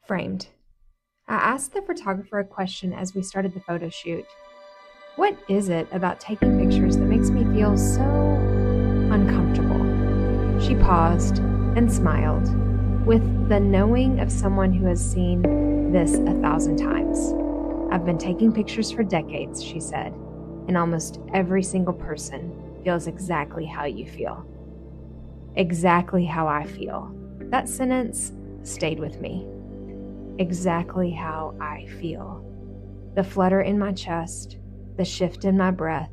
Framed. I asked the photographer a question as we started the photo shoot. What is it about taking pictures that makes me feel so uncomfortable? She paused and smiled with the knowing of someone who has seen this 1,000 times. I've been taking pictures for decades, she said, and almost every single person feels exactly how you feel. Exactly how I feel. That sentence stayed with me. Exactly how I feel. The flutter in my chest, the shift in my breath,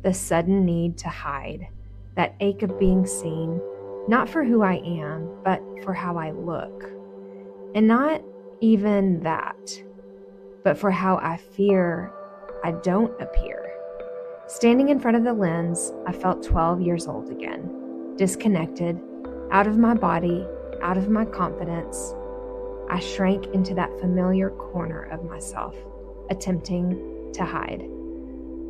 the sudden need to hide, that ache of being seen, not for who I am, but for how I look. And not even that, but for how I fear I don't appear. Standing in front of the lens, I felt 12 years old again, disconnected, out of my body, out of my confidence. I shrank into that familiar corner of myself, attempting to hide.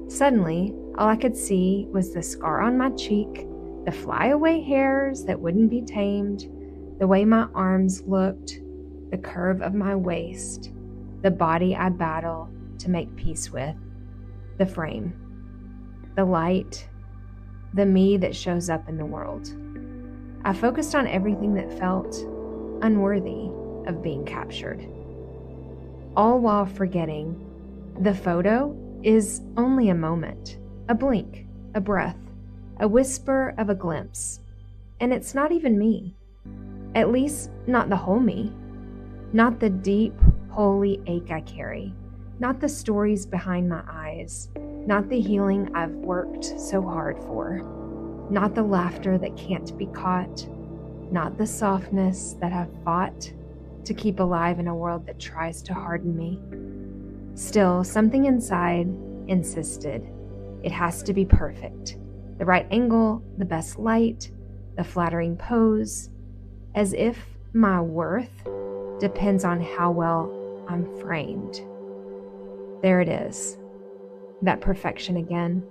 Suddenly, all I could see was the scar on my cheek, the flyaway hairs that wouldn't be tamed, the way my arms looked, the curve of my waist, the body I battle to make peace with, the frame, the light, the me that shows up in the world. I focused on everything that felt unworthy of being captured, all while forgetting the photo is only a moment, a blink, a breath, a whisper of a glimpse, and it's not even me, at least not the whole me, not the deep, holy ache I carry, not the stories behind my eyes, not the healing I've worked so hard for, not the laughter that can't be caught, not the softness that I've fought to keep alive in a world that tries to harden me. Still, something inside insisted it has to be perfect. The right angle, the best light, the flattering pose, as if my worth depends on how well I'm framed. There it is, that perfection again,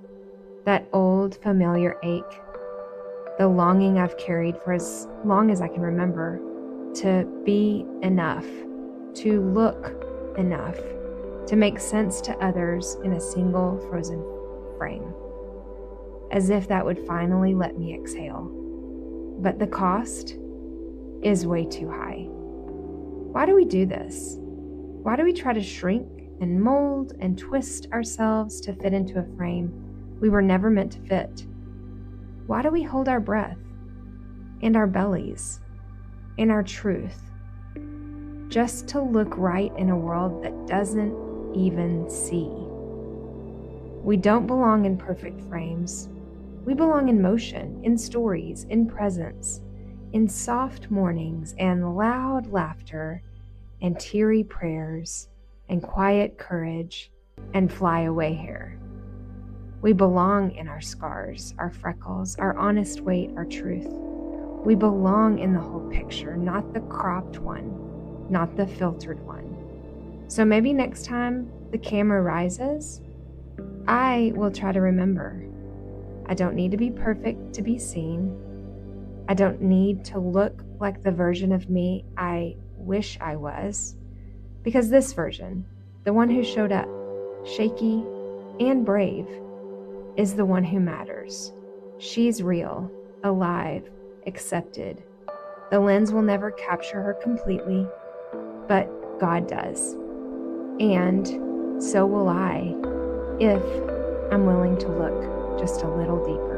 that old familiar ache, the longing I've carried for as long as I can remember to be enough, to look enough, to make sense to others in a single frozen frame, as if that would finally let me exhale. But the cost is way too high. Why do we do this? Why do we try to shrink and mold and twist ourselves to fit into a frame we were never meant to fit? Why do we hold our breath and our bellies and our truth just to look right in a world that doesn't even see? We don't belong in perfect frames. We belong in motion, in stories, in presence, in soft mornings and loud laughter and teary prayers and quiet courage and flyaway hair. We belong in our scars, our freckles, our honest weight, our truth. We belong in the whole picture, not the cropped one, not the filtered one. So maybe next time the camera rises, I will try to remember. I don't need to be perfect to be seen. I don't need to look like the version of me I wish I was, because this version, the one who showed up, shaky and brave, is the one who matters. She's real, alive, accepted. The lens will never capture her completely, but God does. And so will I, if I'm willing to look just a little deeper.